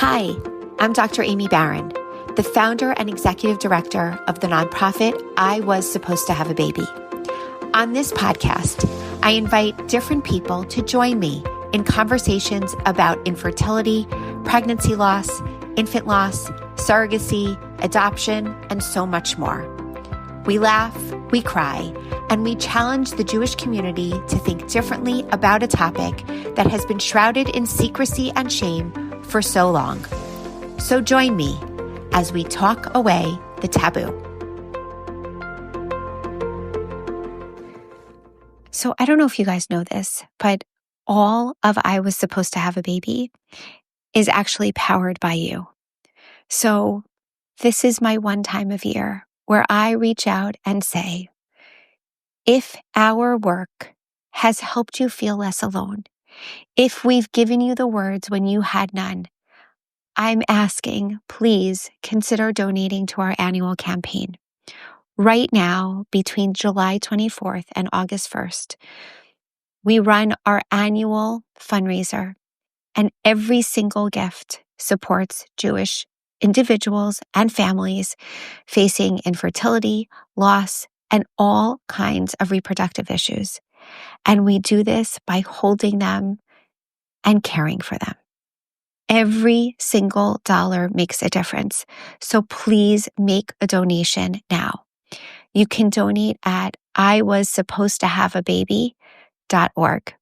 Hi, I'm Dr. Amy Barron, the founder and executive director of the nonprofit I Was Supposed to Have a Baby. On this podcast, I invite different people to join me in conversations about infertility, pregnancy loss, infant loss, surrogacy, adoption, and so much more. We laugh, we cry, and we challenge the Jewish community to think differently about a topic that has been shrouded in secrecy and shame for so long. So join me as we talk away the taboo. So I don't know if you guys know this, but all of I Was Supposed to Have a Baby is actually powered by you. So this is my one time of year where I reach out and say, if our work has helped you feel less alone, if we've given you the words when you had none, I'm asking, please consider donating to our annual campaign. Right now, between July 24th and August 1st, we run our annual fundraiser, and every single gift supports Jewish individuals and families facing infertility, loss, and all kinds of reproductive issues. And we do this by holding them and caring for them. Every single dollar makes a difference. So please make a donation now. You can donate at iwassupposedtohaveababy.org.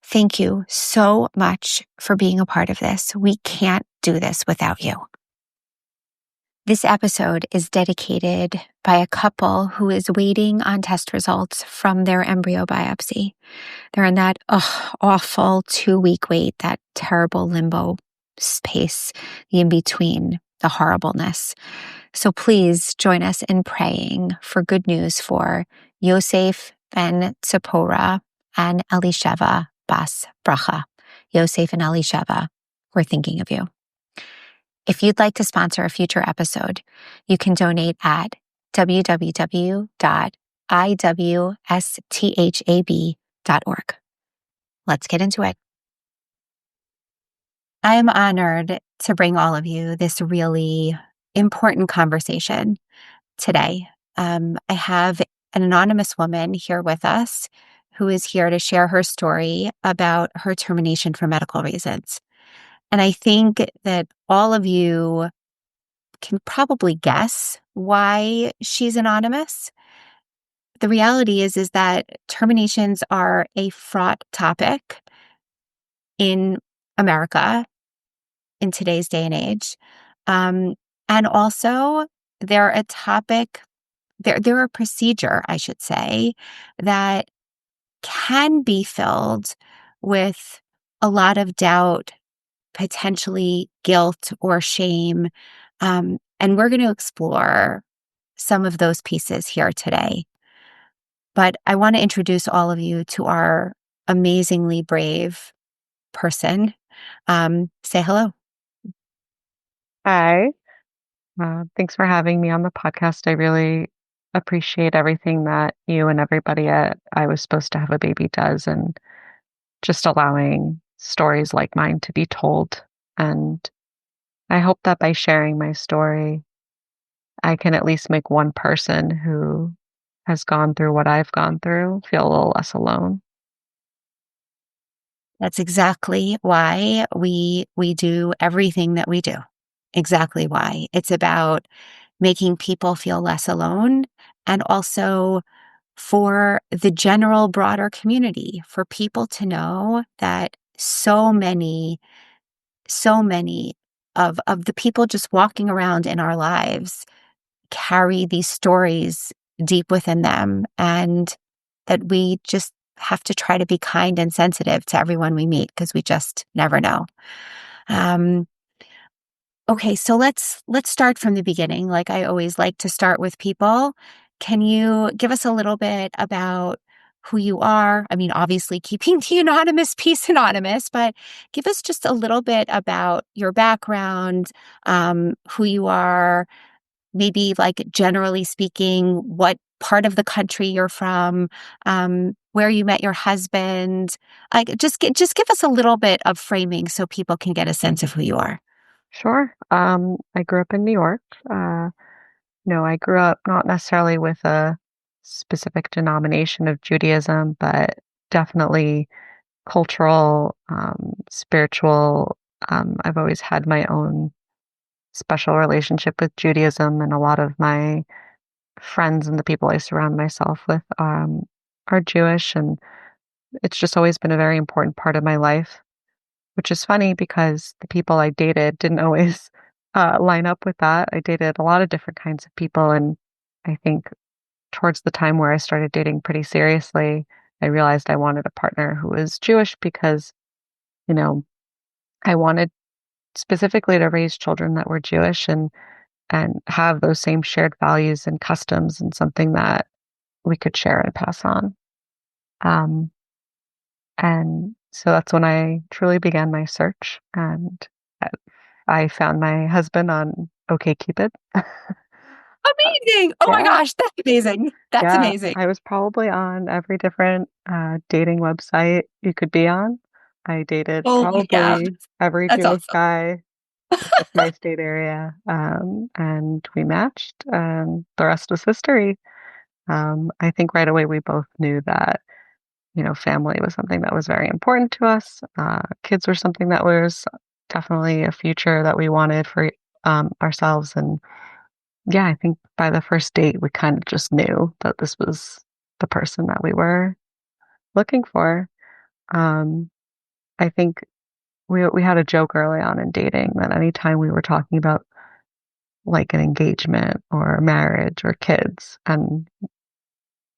Thank you so much for being a part of this. We can't do this without you. This episode is dedicated by a couple who is waiting on test results from their embryo biopsy. They're in that awful 2-week wait, that terrible limbo space, the in-between, the horribleness. So please join us in praying for good news for Yosef ben Tzipora and Elisheva bas Bracha. Yosef and Elisheva, we're thinking of you. If you'd like to sponsor a future episode, you can donate at www.iwsthab.org. Let's get into it. I am honored to bring all of you this really important conversation today. I have an anonymous woman here with us who is here to share her story about her termination for medical reasons. And I think that all of you can probably guess why she's anonymous. The reality is that terminations are a fraught topic in America in today's day and age. And also they're a topic, they're a procedure, I should say, that can be filled with a lot of doubt, potentially guilt or shame. And we're going to explore some of those pieces here today. But I want to introduce all of you to our amazingly brave person. Say hello. Hi. Thanks for having me on the podcast. I really appreciate everything that you and everybody at I Was Supposed to Have a Baby does, and just allowing stories like mine to be told. And I hope that by sharing my story, I can at least make one person who has gone through what I've gone through feel a little less alone. That's exactly why we do everything that we do. Exactly why. It's about making people feel less alone, and also for the general broader community, for people to know that so many of the people just walking around in our lives carry these stories deep within them, and that we just have to try to be kind and sensitive to everyone we meet, because we just never know. Okay, so let's start from the beginning. Like I always like to start with people. Can you give us a little bit about who you are? I mean, obviously keeping the anonymous piece anonymous, but give us just a little bit about your background, who you are, maybe like generally speaking, what part of the country you're from, where you met your husband. Like, just give us a little bit of framing so people can get a sense of who you are. Sure. I grew up in New York. No, I grew up not necessarily with a specific denomination of Judaism, but definitely cultural, spiritual. I've always had my own special relationship with Judaism, and a lot of my friends and the people I surround myself with are Jewish, and it's just always been a very important part of my life, which is funny because the people I dated didn't always line up with that. I dated a lot of different kinds of people, and I think towards the time where I started dating pretty seriously, I realized I wanted a partner who was Jewish because, you know, I wanted specifically to raise children that were Jewish and have those same shared values and customs and something that we could share and pass on. Um, and so that's when I truly began my search, and I I found my husband on OkCupid. Amazing. Oh my Yeah, gosh, that's amazing. That's yeah. amazing. I was probably on every different dating website you could be on. I dated Oh yeah, probably every that's Jewish awesome. guy in the tri-state area, and we matched, and the rest was history. I think right away we both knew that, family was something that was very important to us. Kids were something that was definitely a future that we wanted for ourselves. And yeah, I think by the first date, we kind of just knew that this was the person that we were looking for. Um, I think we had a joke early on in dating that anytime we were talking about like an engagement or marriage or kids, and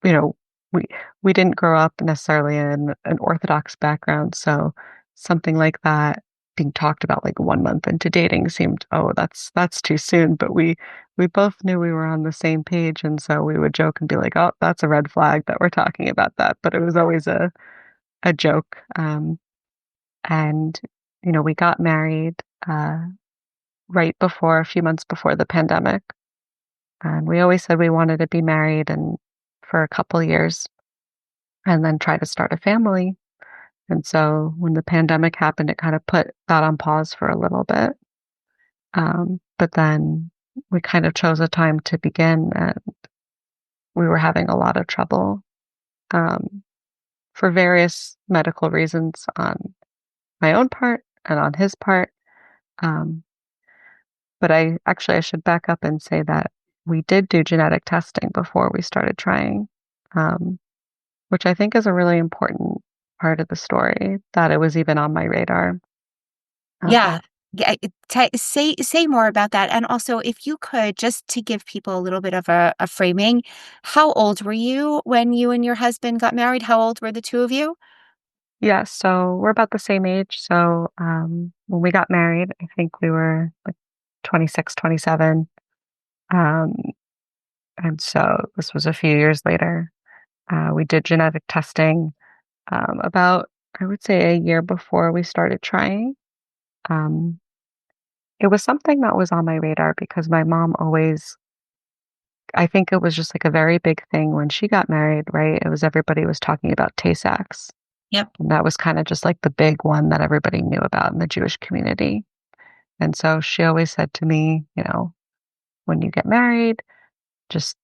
you know, we we didn't grow up necessarily in an Orthodox background, so something like that being talked about like 1 month into dating seemed, "Oh, that's too soon," but we both knew we were on the same page, and so we would joke and be like, "Oh, that's a red flag that we're talking about that," but it was always a joke, and, we got married, right before a few months before the pandemic, and we always said we wanted to be married and for a couple years and then try to start a family. And so when the pandemic happened, it kind of put that on pause for a little bit. But then we kind of chose a time to begin, and we were having a lot of trouble um, for various medical reasons on my own part and on his part. Um, but I should back up and say that we did do genetic testing before we started trying, um, which I think is a really important part of the story, that it was even on my radar. Yeah. Yeah, say more about that, and also, if you could, just to give people a little bit of a framing, how old were you when you and your husband got married? How old were the 2 of you? Yeah, so we're about the same age. So when we got married, I think we were like 26, 27. Um, and so this was a few years later. We did genetic testing about, I would say, a year before we started trying. Um, it was something that was on my radar because my mom always, I think it was just like a very big thing when she got married, right? It was everybody was talking about Tay-Sachs. Yep. And that was kind of just like the big one that everybody knew about in the Jewish community. And so she always said to me, when you get married, just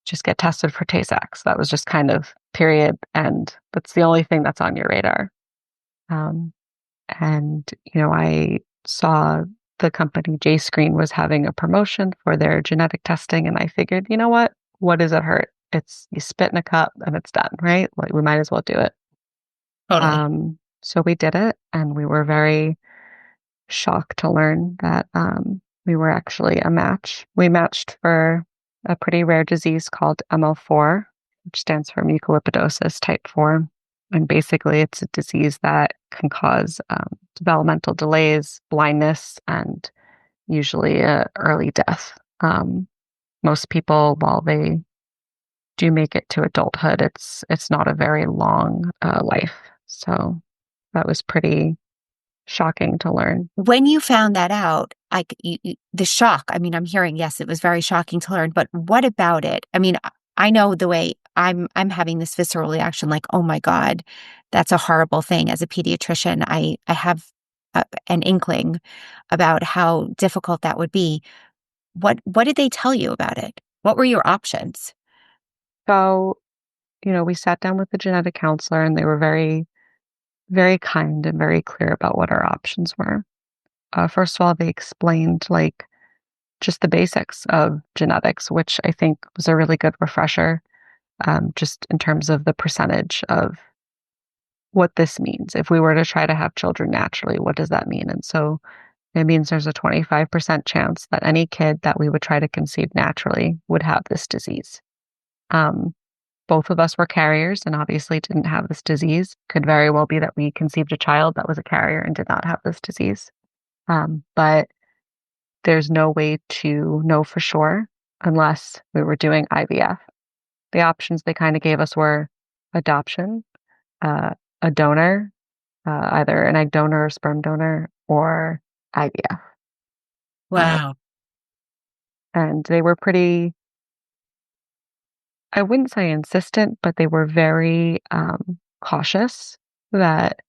just get tested for Tay-Sachs. That was just kind of period, and that's the only thing that's on your radar. Um, and I saw the company J Screen was having a promotion for their genetic testing, and I figured, you know what? What does it hurt? It's you spit in a cup and it's done, right? Like we might as well do it. Totally. So we did it, and we were very shocked to learn that we were actually a match. We matched for a pretty rare disease called ML4, which stands for mucolipidosis type 4. And basically, it's a disease that can cause developmental delays, blindness, and usually early death. Most people, while they do make it to adulthood, it's not a very long life. So that was pretty shocking to learn. When you found that out, like, the shock, I mean, I'm hearing, yes, it was very shocking to learn, but what about it? I mean, I know the way I'm having this visceral reaction like, "Oh my God, that's a horrible thing." As a pediatrician, I have an inkling about how difficult that would be. What did they tell you about it? What were your options? So, we sat down with the genetic counselor and they were very, very kind and very clear about what our options were. First of all, they explained like just the basics of genetics, which I think was a really good refresher, just in terms of the percentage of what this means. If we were to try to have children naturally, what does that mean? And so it means there's a 25% chance that any kid that we would try to conceive naturally would have this disease. Um, Both of us were carriers and obviously didn't have this disease. Could very well be that we conceived a child that was a carrier and did not have this disease. But there's no way to know for sure unless we were doing IVF. The options they kind of gave us were adoption, uh, a donor, either an egg donor or sperm donor, or IVF. Uh, Wow. and they were pretty, I wouldn't say insistent, but they were very cautious that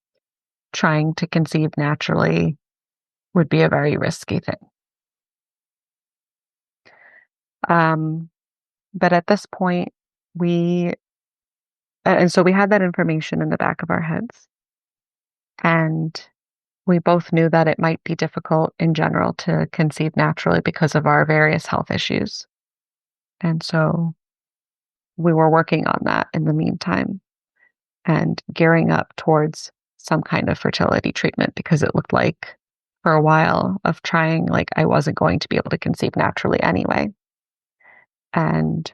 trying to conceive naturally would be a very risky thing. Um, but at this point, we, and so we had that information in the back of our heads. And we both knew that it might be difficult in general to conceive naturally because of our various health issues. And so we were working on that in the meantime and gearing up towards some kind of fertility treatment because it looked like for a while of trying, like I wasn't going to be able to conceive naturally anyway. And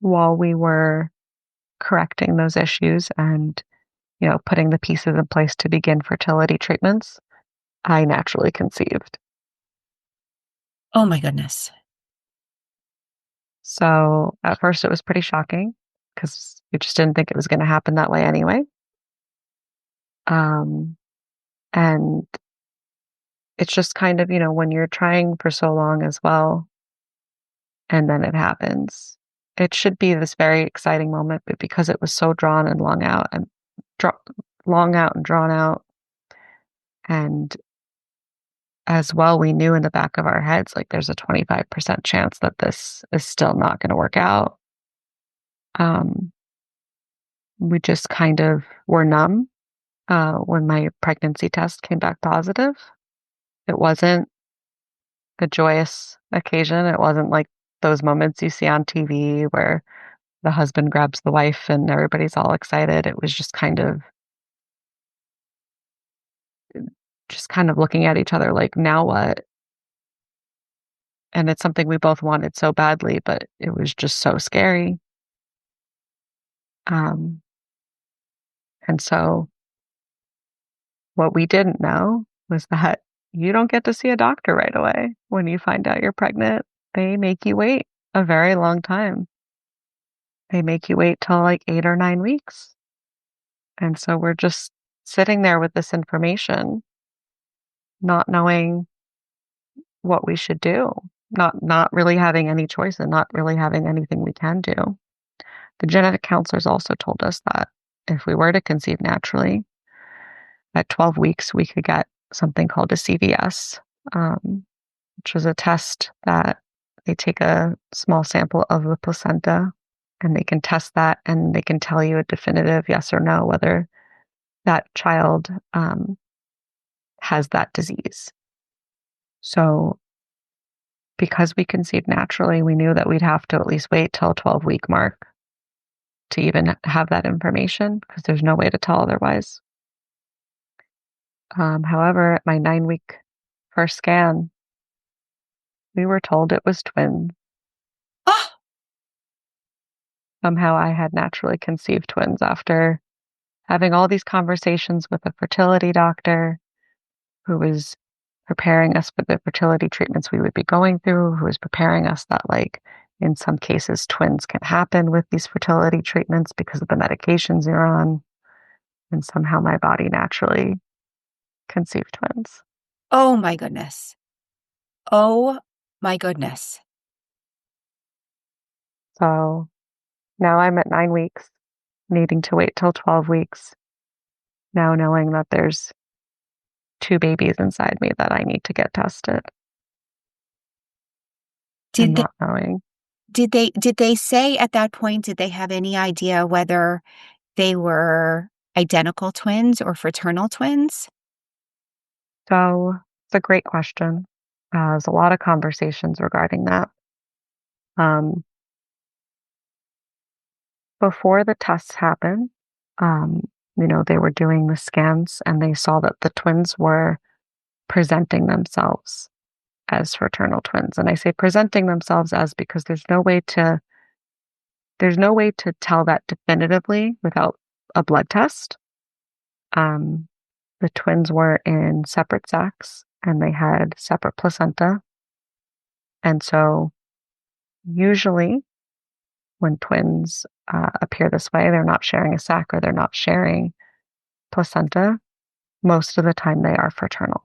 while we were correcting those issues and, putting the pieces in place to begin fertility treatments, I naturally conceived. Oh my goodness. So at first it was pretty shocking because we just didn't think it was going to happen that way anyway. Um, and it's just kind of, when you're trying for so long as well, and then it happens, it should be this very exciting moment, but because it was so drawn and dra- long out and drawn out, and as well, we knew in the back of our heads, like there's a 25% chance that this is still not going to work out. Um, we just kind of were numb when my pregnancy test came back positive. It wasn't a joyous occasion. It wasn't like those moments you see on TV where the husband grabs the wife and everybody's all excited. It was just kind of looking at each other like, now what? And it's something we both wanted so badly, but it was just so scary. Um, and so what we didn't know was that you don't get to see a doctor right away when you find out you're pregnant. They make you wait a very long time. They make you wait till like 8 or 9 weeks. And so we're just sitting there with this information, not knowing what we should do, not really having any choice and not really having anything we can do. The genetic counselors also told us that if we were to conceive naturally, at 12 weeks, we could get something called a CVS, which was a test that they take a small sample of the placenta and they can test that and they can tell you a definitive yes or no whether that child has that disease. So, because we conceived naturally, we knew that we'd have to at least wait till 12-week mark to even have that information because there's no way to tell otherwise. However, at my 9-week first scan, we were told it was twins. Oh, Somehow I had naturally conceived twins after having all these conversations with a fertility doctor who was preparing us for the fertility treatments we would be going through, who was preparing us that, like, in some cases, twins can happen with these fertility treatments because of the medications you're on. And somehow my body naturally conceived twins. oh my goodness. Oh my goodness. So Now I'm at 9 weeks, needing to wait till 12 weeks, now knowing that there's two babies inside me that I need to get tested and Did they not knowing. did they say at that point, did they have any idea whether they were identical twins or fraternal twins? So it's a great question. There's a lot of conversations regarding that. Um, Before the tests happened, um, they were doing the scans and they saw that the twins were presenting themselves as fraternal twins. And I say presenting themselves as because there's no way to tell that definitively without a blood test. Um, the twins were in separate sacs and they had separate placenta. And so usually when twins appear this way, they're not sharing a sac or they're not sharing placenta. Most of the time they are fraternal.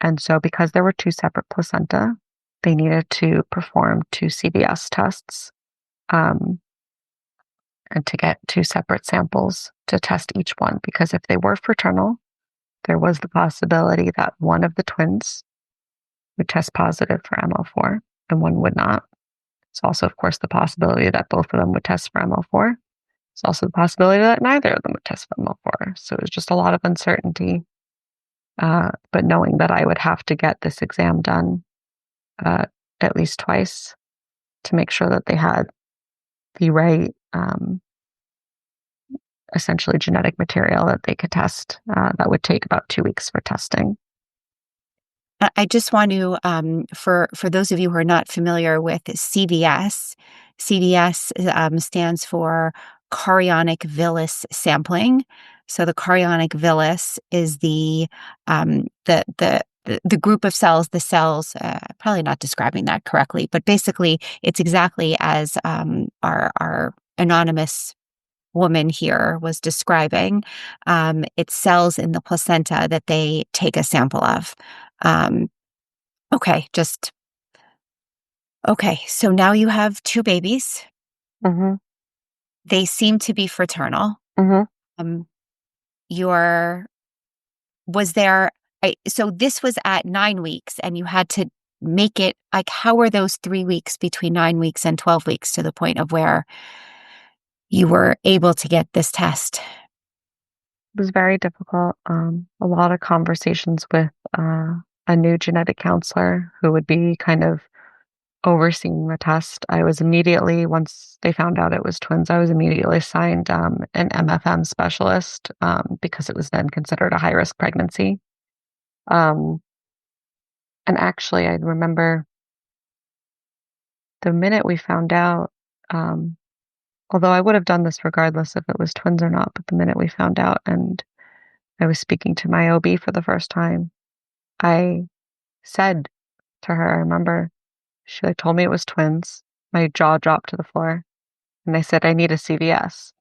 And so because there were two separate placenta, they needed to perform two CVS tests, um, and to get two separate samples to test each one. Because if they were fraternal, there was the possibility that one of the twins would test positive for ML4 and one would not. It's also, of course, the possibility that both of them would test for ML4. It's also the possibility that neither of them would test for ML4. So it was just a lot of uncertainty. But knowing that I would have to get this exam done uh, at least twice to make sure that they had the right, essentially genetic material that they could test, that would take about 2 weeks for testing. I just want to, for those of you who are not familiar with CVS, CVS stands for chorionic villus sampling. So the chorionic villus is the group of cells, the cells. Probably not describing that correctly, but basically, it's exactly as our anonymous woman here was describing. It's cells in the placenta that they take a sample of. Um, okay, just okay. So now you have two babies. Mm-hmm. They seem to be fraternal. Mm-hmm. Um, your was there? So this was at 9 weeks, and you had to make it like how were those 3 weeks between 9 weeks and 12 weeks to the point of where you were able to get this test? It was very difficult. A lot of conversations with a new genetic counselor who would be kind of overseeing the test. I was immediately, once they found out it was twins, I was immediately assigned an MFM specialist, because it was then considered a high risk pregnancy. Um, and actually, I remember the minute we found out, um, although I would have done this regardless if it was twins or not, but the minute we found out and I was speaking to my OB for the first time, I said to her, I remember she like told me it was twins. My jaw dropped to the floor and I said, I need a CVS.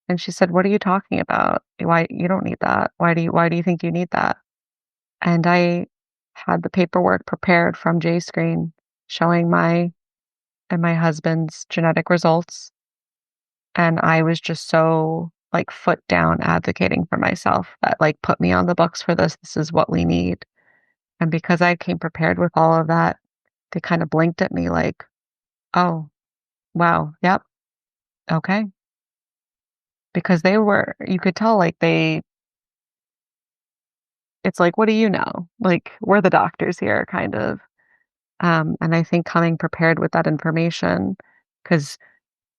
And she said, what are you talking about? Why you don't need that? Why do you think you need that? And I had the paperwork prepared from J Screen showing my and my husband's genetic results. And I was just so like foot down advocating for myself that like put me on the books for this. This is what we need. And because I came prepared with all of that, they kind of blinked at me like, oh, wow, yep, okay. Because you could tell like it's like, what do you know? Like, we're the doctors here, kind of. And I think coming prepared with that information, because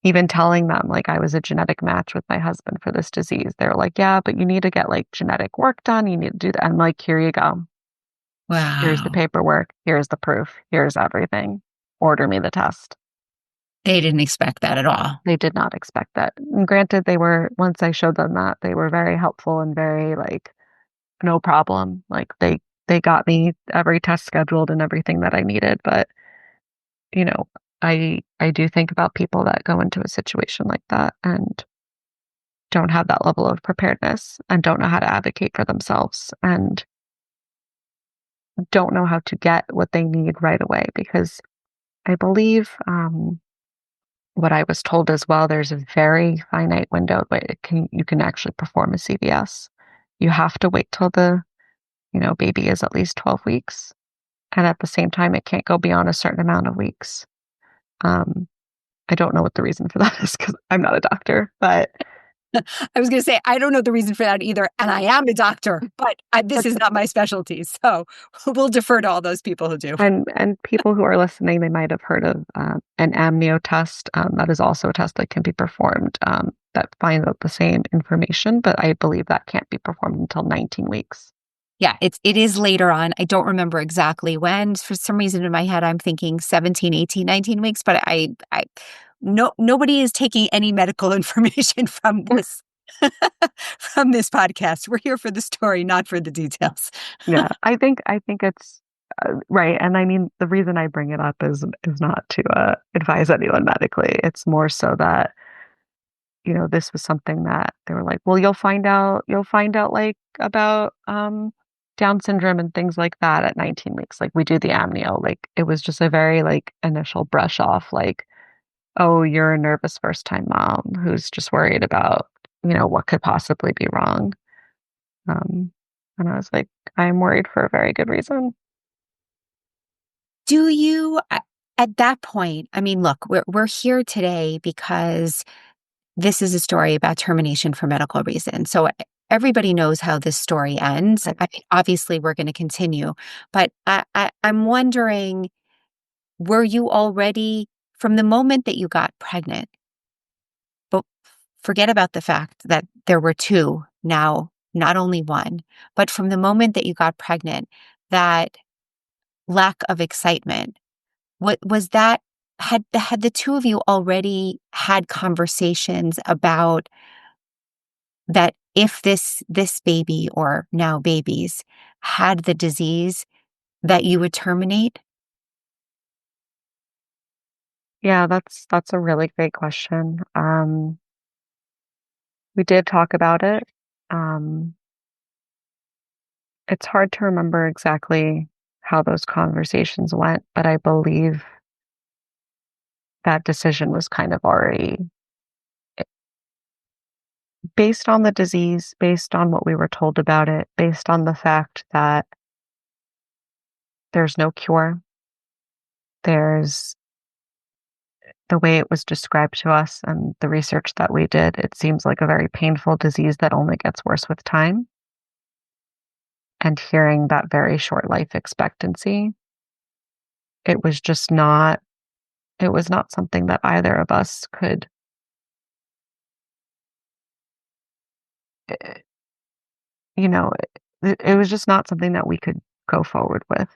even telling them like I was a genetic match with my husband for this disease, they're like, yeah, but you need to get like genetic work done. You need to do that. I'm like, here you go. Here's the Wow. paperwork. Here's the proof. Here's everything. Order me the test. They didn't expect that at all. They did not expect that. And granted, once I showed them that, they were very helpful and very like, no problem. Like they got me every test scheduled and everything that I needed. But, you know, I do think about people that go into a situation like that and don't have that level of preparedness and don't know how to advocate for themselves and don't know how to get what they need right away because I believe what I was told as well, there's a very finite window where you can actually perform a CVS. You have to wait till the baby is at least 12 weeks. And at the same time, it can't go beyond a certain amount of weeks. Um, I don't know what the reason for that is because I'm not a doctor, but I was going to say, I don't know the reason for that either. And I am a doctor, but this is not my specialty. So we'll defer to all those people who do. and people who are listening, they might have heard of an amnio test. That is also a test that can be performed that finds out the same information, but I believe that can't be performed until 19 weeks. Yeah, it is later on. I don't remember exactly when. For some reason in my head, I'm thinking 17, 18, 19 weeks, but nobody is taking any medical information from this from this podcast. We're here for the story, not for the details. Yeah, I think it's right, and I mean the reason I bring it up is not to advise anyone medically. It's more so that this was something that they were like, well, you'll find out like about Down syndrome and things like that at 19 weeks. Like we do the amnio. Like it was just a very like initial brush off, like, oh, you're a nervous first time mom who's just worried about what could possibly be wrong. Um, and I was like, I'm worried for a very good reason. Do you at that point, I mean, look, we're here today because this is a story about termination for medical reasons. So everybody knows how this story ends. Right. I mean, obviously, we're going to continue, but I'm wondering, were you already, from the moment that you got pregnant, but forget about the fact that there were two now, not only one, but from the moment that you got pregnant, that lack of excitement, what was that? Had the two of you already had conversations about that if this baby or now babies had the disease that you would terminate? Yeah, that's a really great question. We did talk about it. Um, it's hard to remember exactly how those conversations went, but I believe that decision was kind of already based on the disease, based on what we were told about it, based on the fact that there's no cure. There's the way it was described to us and the research that we did, it seems like a very painful disease that only gets worse with time. And hearing that very short life expectancy, it was just not, it was not something that either of us could, eh, you know, it was just not something that we could go forward with.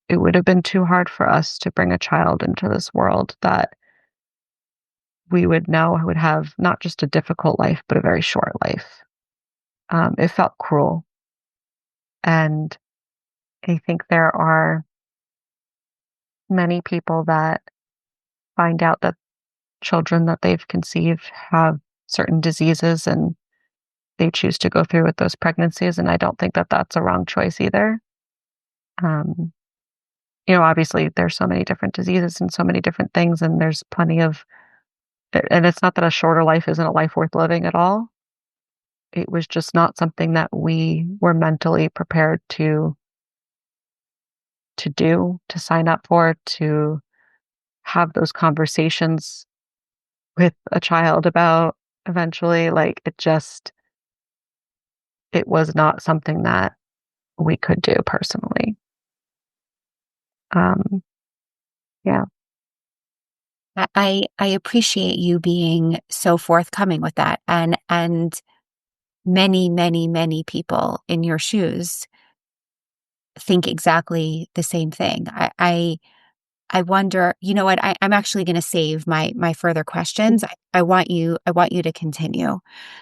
It would have been too hard for us to bring a child into this world that we would know would have not just a difficult life, but a very short life. It felt cruel. And I think there are many people that find out that children that they've conceived have certain diseases and they choose to go through with those pregnancies. And I don't think that that's a wrong choice either. Um, obviously, there's so many different diseases and so many different things, and there's plenty of, and it's not that a shorter life isn't a life worth living at all. It was just not something that we were mentally prepared to do, to sign up for, to have those conversations with a child about eventually. Like it was not something that we could do personally. Um, yeah. I appreciate you being so forthcoming with that, and many, many, many people in your shoes think exactly the same thing. I wonder, you know what? I'm actually going to save my further questions. I want you to continue.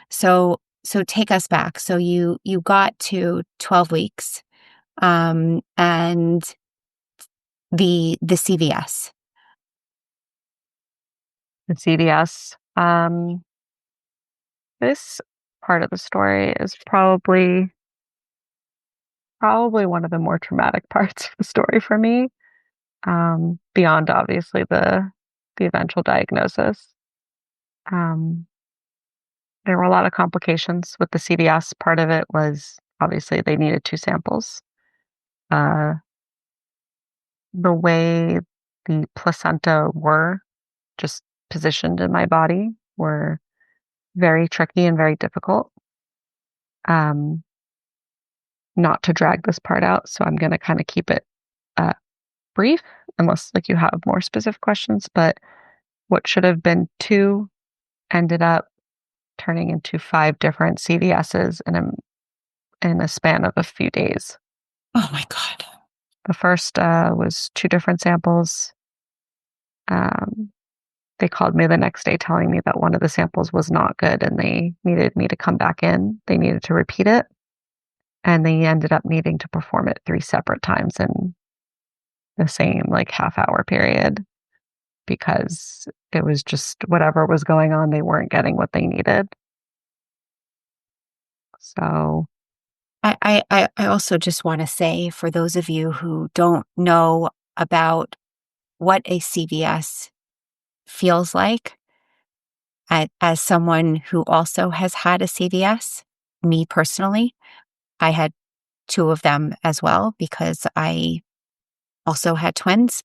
So take us back. So you got to 12 weeks, and the CVS. The CVS. This part of the story is probably one of the more traumatic parts of the story for me. Beyond obviously the eventual diagnosis. Um, there were a lot of complications with the CVS. Part of it was obviously they needed two samples. Uh, the way the placenta were just positioned in my body were very tricky and very difficult. Um, Not to drag this part out, so I'm going to kind of keep it uh, brief, unless like you have more specific questions. But what should have been two ended up turning into five different CVSs in a span of a few days. Oh my God. The first was two different samples. Um, they called me the next day telling me that one of the samples was not good and they needed me to come back in. They needed to repeat it. And they ended up needing to perform it three separate times in the same like half hour period because it was just whatever was going on, they weren't getting what they needed. So, I also just want to say for those of you who don't know about what a CVS feels like, as someone who also has had a CVS, me personally, I had two of them as well because I also had twins.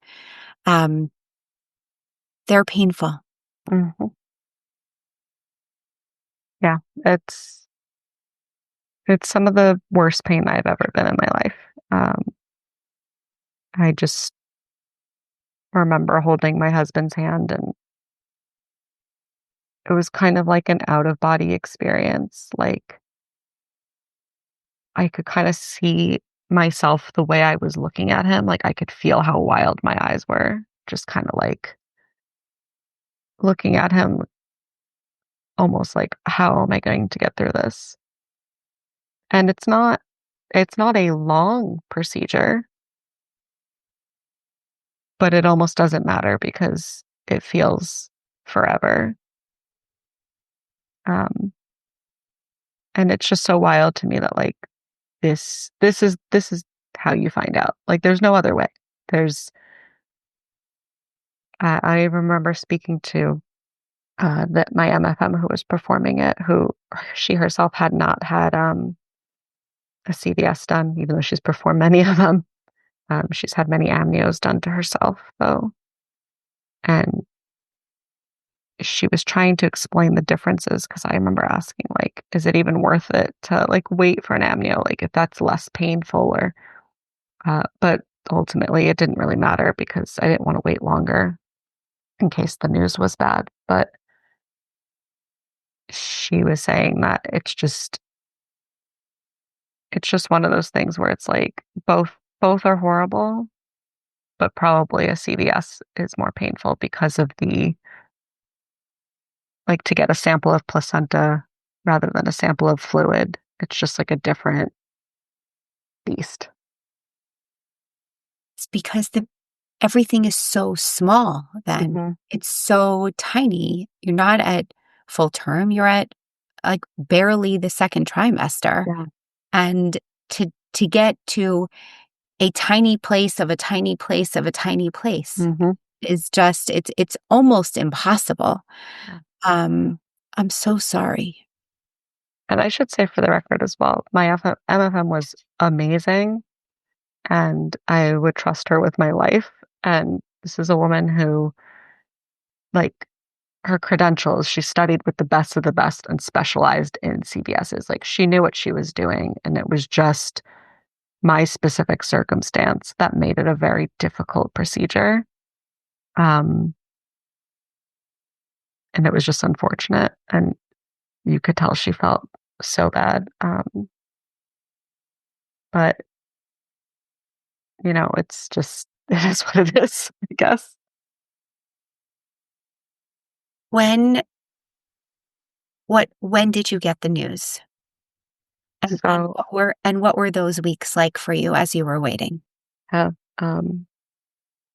Um, they're painful. mhm, yeah, it's some of the worst pain I've ever been in my life. Um, I just remember holding my husband's hand, and it was kind of like an out of body experience. Like I could kind of see myself the way I was looking at him. Like I could feel how wild my eyes were, just kind of like looking at him, almost like, how am I going to get through this? And it's not a long procedure, but it almost doesn't matter because it feels forever. Um, and it's just so wild to me that like this is how you find out. Like there's no other way. There's I remember speaking to that my MFM who was performing it, who she herself had not had a CVS done, even though she's performed many of them. She's had many amnios done to herself, though, and she was trying to explain the differences because I remember asking, like, is it even worth it to like wait for an amnio, like if that's less painful or, but ultimately it didn't really matter because I didn't want to wait longer in case the news was bad. But she was saying that it's just one of those things where it's like both are horrible, but probably a CVS is more painful because of the like to get a sample of placenta rather than a sample of fluid. It's just like a different beast. It's because everything is so small then. Hmm. It's so tiny. You're not at full term, you're at like barely the second trimester. Yeah. And to get to a tiny place of a tiny place of a tiny place Hmm. is just it's almost impossible. Yeah. Um, I'm so sorry. And I should say for the record as well, my MFM was amazing and I would trust her with my life. And this is a woman who, like, her credentials, she studied with the best of the best and specialized in CVSs. Like, she knew what she was doing. And it was just my specific circumstance that made it a very difficult procedure. Um, and it was just unfortunate. And you could tell she felt so bad. But, it's just, it is what it is, I guess. When when did you get the news? And So, what were those weeks like for you as you were waiting? yeah, um,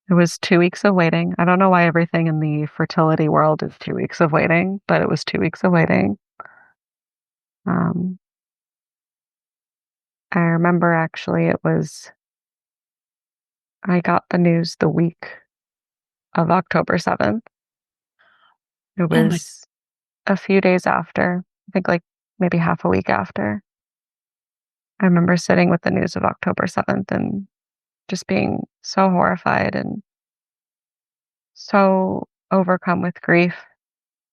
it was 2 weeks of waiting. I don't know why everything in the fertility world is 2 weeks of waiting, but it was 2 weeks of waiting. Um, I remember actually I got the news the week of October 7th. It Oh my, was a few days after, I think like maybe half a week after, I remember sitting with the news of October 7th and just being so horrified and so overcome with grief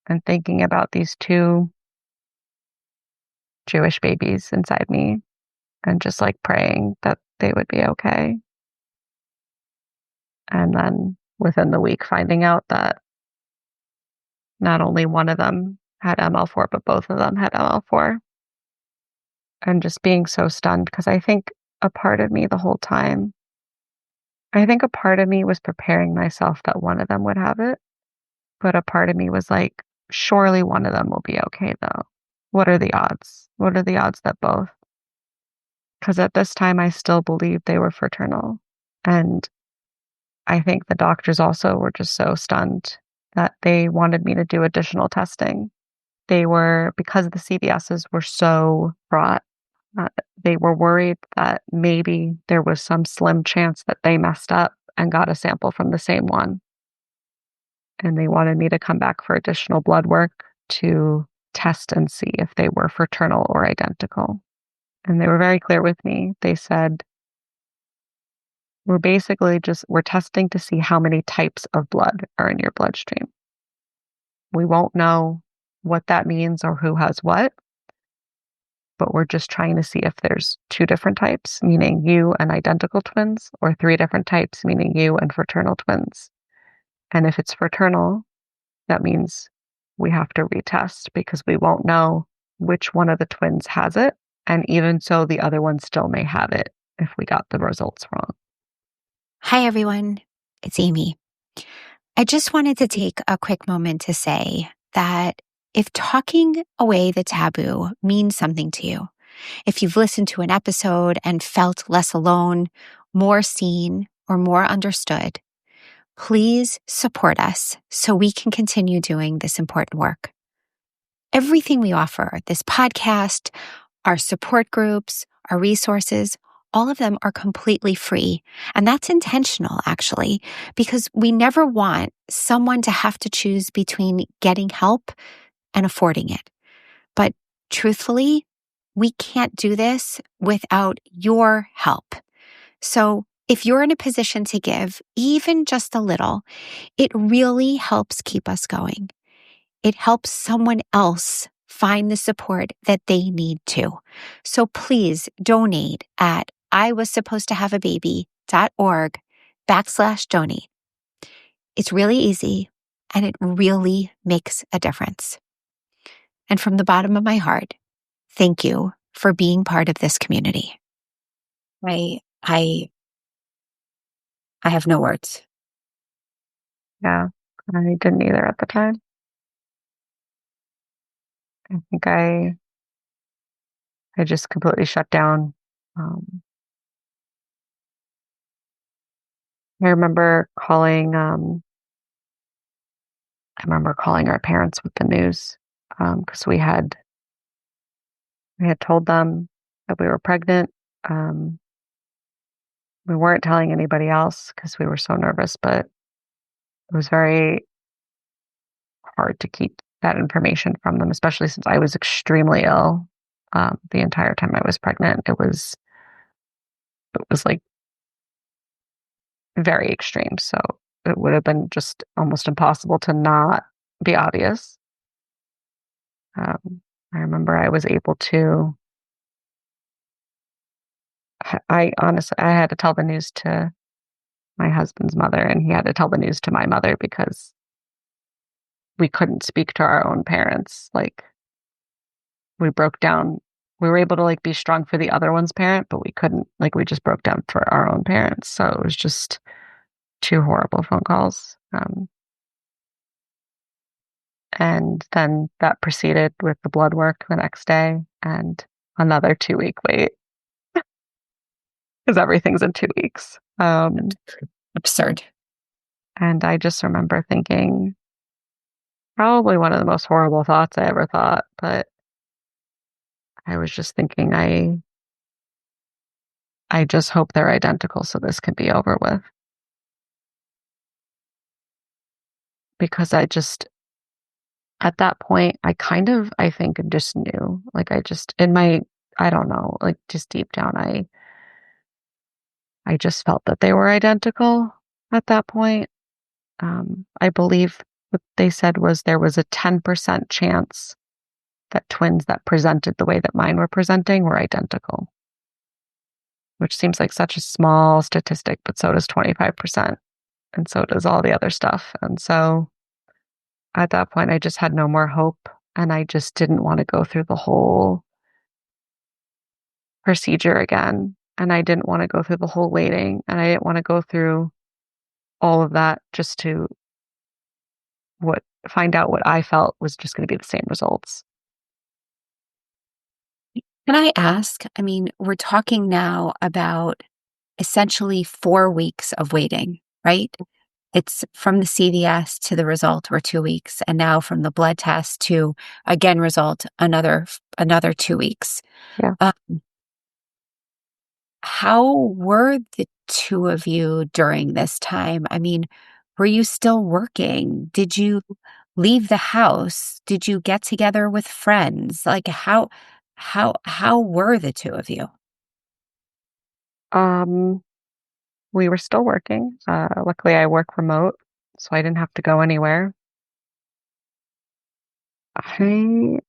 and thinking about these two Jewish babies inside me and just like praying that they would be okay. And then within the week, finding out that not only one of them had ML4, but both of them had ML4. And just being so stunned because I think a part of me the whole time, I think a part of me was preparing myself that one of them would have it. But a part of me was like, surely one of them will be okay though. What are the odds? What are the odds that both? Because at this time, I still believed they were fraternal. And I think the doctors also were just so stunned that they wanted me to do additional testing. They were, because the CVSs were so fraught, uh, they were worried that maybe there was some slim chance that they messed up and got a sample from the same one. And they wanted me to come back for additional blood work to test and see if they were fraternal or identical. And they were very clear with me. They said, we're testing to see how many types of blood are in your bloodstream. We won't know what that means or who has what, but we're just trying to see if there's two different types, meaning you and identical twins, or three different types, meaning you and fraternal twins. And if it's fraternal, that means we have to retest because we won't know which one of the twins has it. And even so, the other one still may have it if we got the results wrong. Hi, everyone. It's Amy. I just wanted to take a quick moment to say that if talking away the taboo means something to you, if you've listened to an episode and felt less alone, more seen, or more understood, please support us so we can continue doing this important work. Everything we offer, this podcast, our support groups, our resources, all of them are completely free. And that's intentional, actually, because we never want someone to have to choose between getting help and affording it. But truthfully, we can't do this without your help. So if you're in a position to give even just a little, it really helps keep us going. It helps someone else find the support that they need too. So please donate at iwassupposedtohaveababy.org/donate. It's really easy and it really makes a difference. And from the bottom of my heart, thank you for being part of this community. I have no words. Yeah, I didn't either at the time. I think I just completely shut down. Um, I remember calling. I remember calling our parents with the news because we had told them that we were pregnant. Um, we weren't telling anybody else because we were so nervous, but it was very hard to keep that information from them, especially since I was extremely ill the entire time I was pregnant. It was like very extreme. So it would have been just almost impossible to not be obvious. Um, I remember I was able to, I honestly, I had to tell the news to my husband's mother, and he had to tell the news to my mother because we couldn't speak to our own parents. Like, we broke down. We were able to like be strong for the other one's parent, but we couldn't, like, we just broke down for our own parents. So it was just two horrible phone calls. And then that proceeded with the blood work the next day and another 2 week wait because everything's in 2 weeks. Absurd. And I just remember thinking, probably one of the most horrible thoughts I ever thought, but I was just thinking, I just hope they're identical so this can be over with. Because at that point, I think just knew. Like I just I don't know, like just deep down, I just felt that they were identical at that point. I believe what they said was there was a 10% chance that twins that presented the way that mine were presenting were identical, which seems like such a small statistic, but so does 25%. And so does all the other stuff. And so at that point, I just had no more hope. And I just didn't want to go through the whole procedure again. And I didn't want to go through the whole waiting. And I didn't want to go through all of that just to what find out what I felt was just going to be the same results. Can I ask? I mean, we're talking now about essentially 4 weeks of waiting, right? It's from the CVS to the result were 2 weeks, and now from the blood test to again result another 2 weeks. Yeah. Um, how were the two of you during this time? I mean, were you still working? Did you leave the house? Did you get together with friends? Like how were the two of you? Um, we were still working. Luckily, I work remote, so I didn't have to go anywhere. I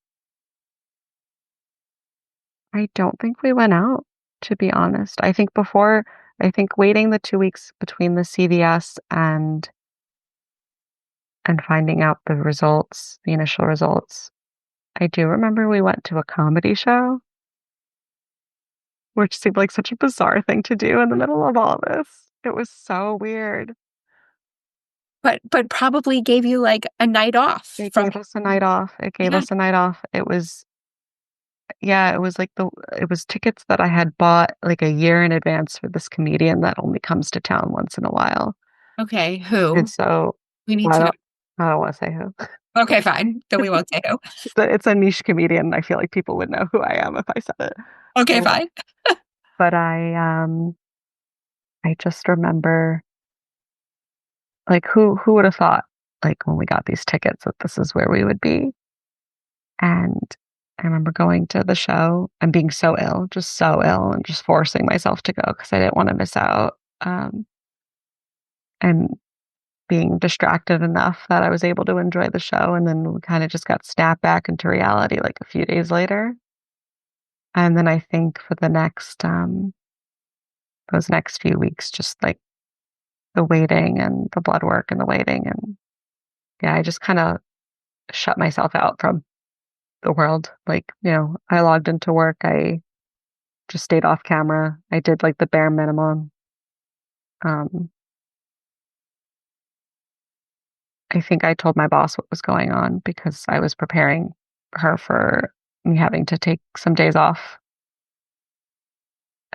I don't think we went out, to be honest. I think waiting the 2 weeks between the CVS and finding out the results, the initial results. I do remember we went to a comedy show, which seemed like such a bizarre thing to do in the middle of all this. It was so weird. But probably gave you like a night off It from gave us a night off. It gave yeah. us a night off. It was Yeah, it was like it was tickets that I had bought like a year in advance for this comedian that only comes to town once in a while. Okay, And who? so We need I to know. don't I don't want to say who. Okay, fine. Then we won't say who. It's a niche comedian. I feel like people would know who I am if I said it. Okay, But, fine. but I just remember like who would have thought like when we got these tickets that this is where we would be. And I remember going to the show and being so ill, just so ill, and just forcing myself to go because I didn't want to miss out. And being distracted enough that I was able to enjoy the show. And then we kind of just got snapped back into reality like a few days later. And then I think for those next few weeks, just like the waiting and the blood work and the waiting. And yeah, I just kind of shut myself out from the world. Like, I logged into work. I just stayed off camera. I did like the bare minimum. Um, I think I told my boss what was going on because I was preparing her for me having to take some days off.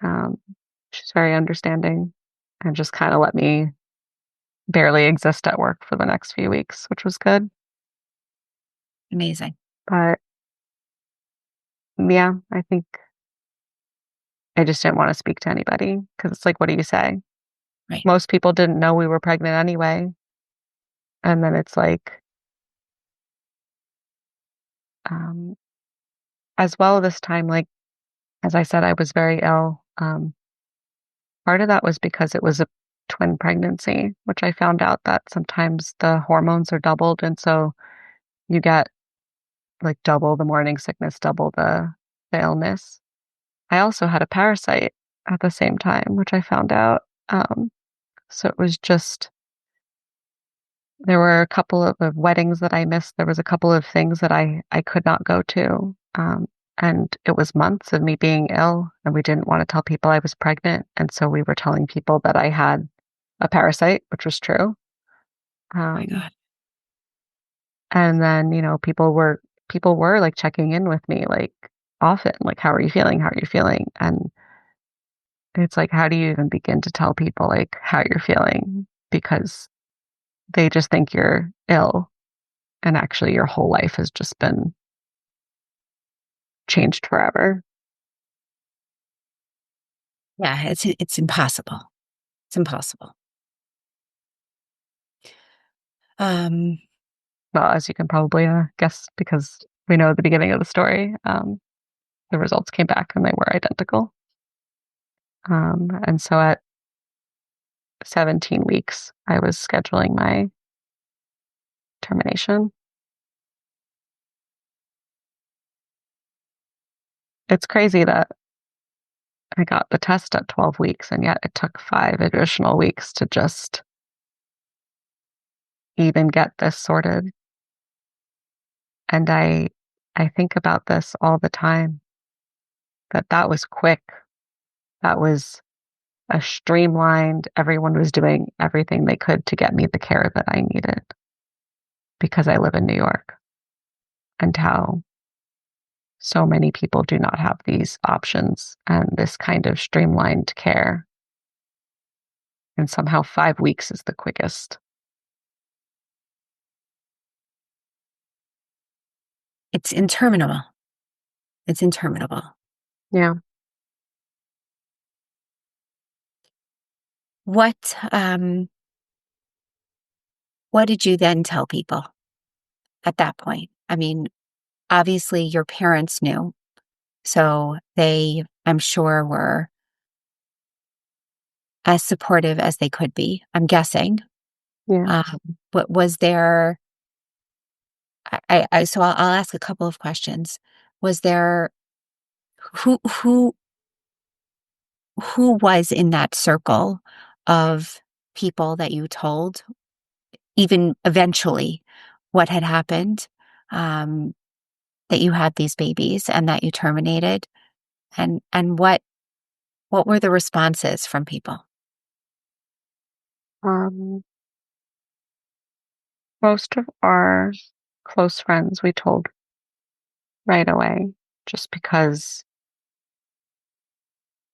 Um, she's very understanding and just kind of let me barely exist at work for the next few weeks, which was good. Amazing. But yeah, I think I just didn't want to speak to anybody because it's like, what do you say? Right. Most people didn't know we were pregnant anyway. And then it's like, um, as well this time, like, as I said, I was very ill. Part of that was because it was a twin pregnancy, which I found out that sometimes the hormones are doubled. And so you get like double the morning sickness, double the illness. I also had a parasite at the same time, which I found out. So it was just there were a couple of weddings that I missed. There was a couple of things that I could not go to. And it was months of me being ill, and we didn't want to tell people I was pregnant. And so we were telling people that I had a parasite, which was true. Oh my Um, God. and then, people were like checking in with me like often, like, how are you feeling? How are you feeling? And it's like, how do you even begin to tell people like how you're feeling? Because they just think you're ill and actually your whole life has just been changed forever. Yeah, it's impossible. It's impossible. Um, well, as you can probably guess, because we know the beginning of the story, the results came back and they were identical. And so at 17 weeks, I was scheduling my termination. It's crazy that I got the test at 12 weeks, and yet it took 5 additional weeks to just even get this sorted. And I think about this all the time, that that was quick. That was a streamlined, everyone was doing everything they could to get me the care that I needed because I live in New York, and how so many people do not have these options and this kind of streamlined care. And somehow 5 weeks is the quickest. It's interminable. It's interminable. Yeah. What what did you then tell people at that point? I mean, obviously your parents knew, so they, I'm sure, were as supportive as they could be, I'm guessing. Yeah. Um, but was there, so I'll ask a couple of questions. Was there, who, who, who was in that circle of people that you told, even eventually, what had happened, um, that you had these babies and that you terminated? And what were the responses from people? Um, Most of our close friends we told right away, just because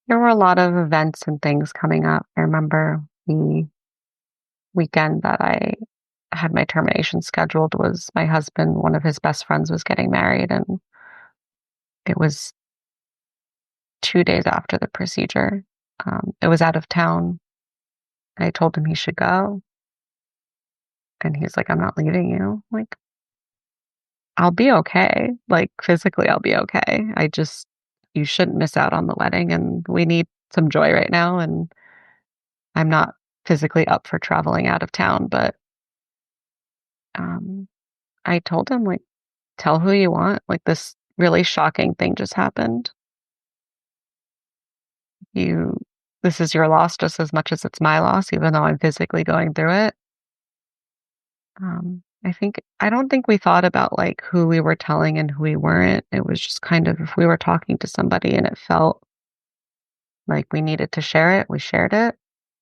there were a lot of events and things coming up. I remember the weekend that I had my termination scheduled was my husband, one of his best friends was getting married, and it was 2 days after the procedure. It was out of town. I told him he should go, and he's like, "I'm not leaving you." I'm like, I'll be okay. Like, physically, I'll be okay. You shouldn't miss out on the wedding, and we need some joy right now. And I'm not physically up for traveling out of town, but um, I told him, like, tell who you want. Like, this really shocking thing just happened. You, this is your loss just as much as it's my loss, even though I'm physically going through it. I don't think we thought about like who we were telling and who we weren't. It was just kind of if we were talking to somebody and it felt like we needed to share it, we shared it.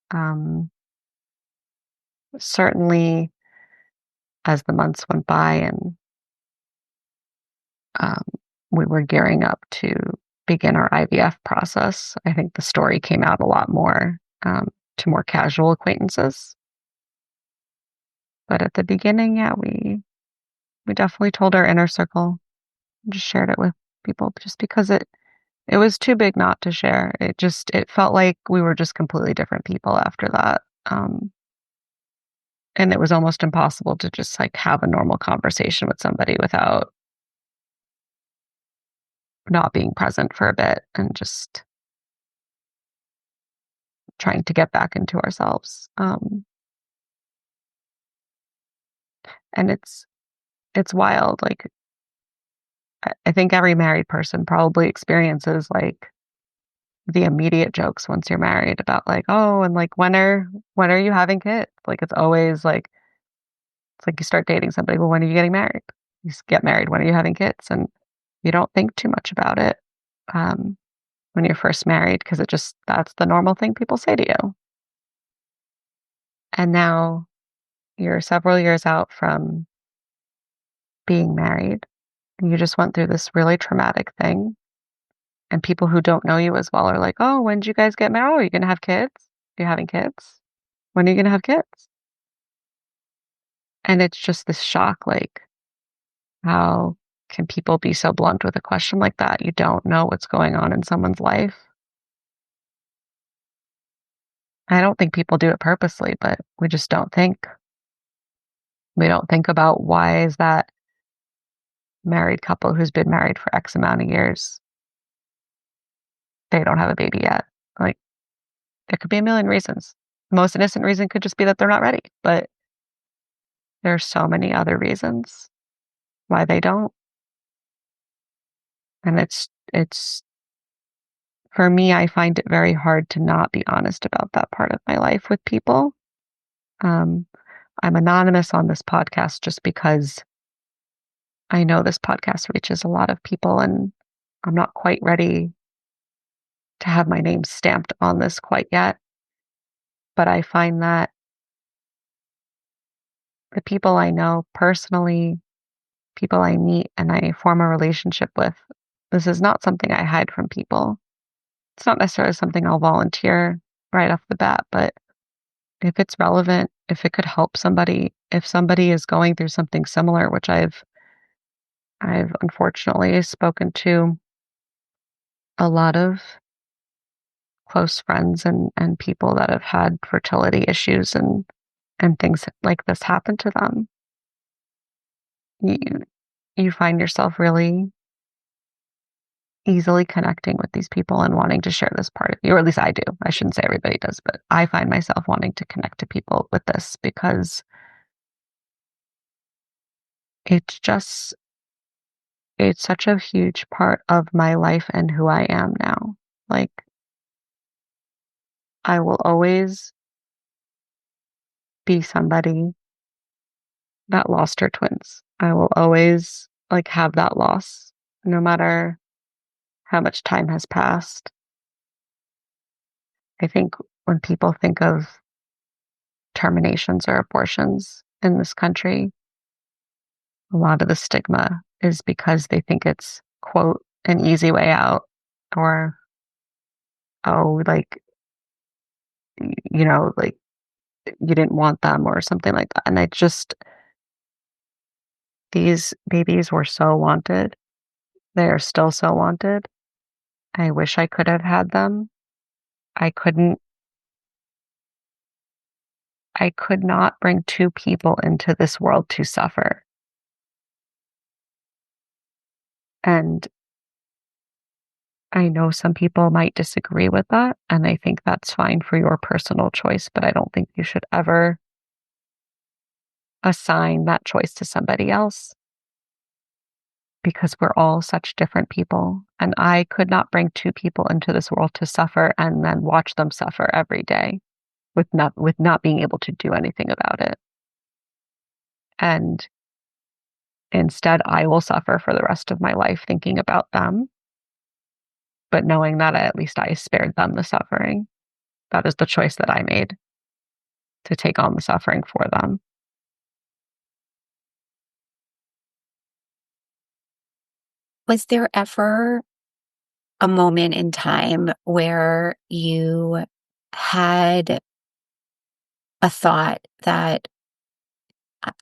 Um, Certainly, as the months went by and um, we were gearing up to begin our IVF process, I think the story came out a lot more to more casual acquaintances. But at the beginning, yeah, we definitely told our inner circle, just shared it with people, just because it was too big not to share. It felt like we were just completely different people after that. And it was almost impossible to just like have a normal conversation with somebody without not being present for a bit and just trying to get back into ourselves. And it's wild. Like I think every married person probably experiences like the immediate jokes once you're married about like, oh, and like when are you having kids? Like it's always like it's like you start dating somebody, well, when are you getting married? Get married, when are you having kids? And you don't think too much about it um, when you're first married because that's the normal thing people say to you. And now you're several years out from being married and you just went through this really traumatic thing. And people who don't know you as well are like, oh, when did you guys get married? Oh, are you going to have kids? Are you having kids? When are you going to have kids? And it's just this shock like, how can people be so blunt with a question like that? You don't know what's going on in someone's life. I don't think people do it purposely, but we just don't think. We don't think about why is that married couple who's been married for X amount of years, they don't have a baby yet. Like, there could be a million reasons. The most innocent reason could just be that they're not ready, but there's so many other reasons why they don't. And it's for me, I find it very hard to not be honest about that part of my life with people. Um, I'm anonymous on this podcast just because I know this podcast reaches a lot of people, and I'm not quite ready to have my name stamped on this quite yet. But I find that the people I know personally, people I meet and I form a relationship with, this is not something I hide from people. It's not necessarily something I'll volunteer right off the bat, but if it's relevant, if it could help somebody, if somebody is going through something similar, which I've unfortunately spoken to a lot of close friends and people that have had fertility issues and things like this happen to them. You you find yourself really easily connecting with these people and wanting to share this part of you, or at least I do. I shouldn't say everybody does, but I find myself wanting to connect to people with this because it's just it's such a huge part of my life and who I am now. Like, I will always be somebody that lost her twins. I will always like have that loss no matter how much time has passed. I think when people think of terminations or abortions in this country, a lot of the stigma is because they think it's, quote, an easy way out or, oh, like, like you didn't want them or something like that. And I just, these babies were so wanted. They are still so wanted. I wish I could have had them. I couldn't, I could not bring two people into this world to suffer. And I know some people might disagree with that, and I think that's fine for your personal choice, but I don't think you should ever assign that choice to somebody else because we're all such different people. And I could not bring two people into this world to suffer and then watch them suffer every day with not being able to do anything about it. And instead, I will suffer for the rest of my life thinking about them, but knowing that at least I spared them the suffering. That is the choice that I made to take on the suffering for them. Was there ever a moment in time where you had a thought that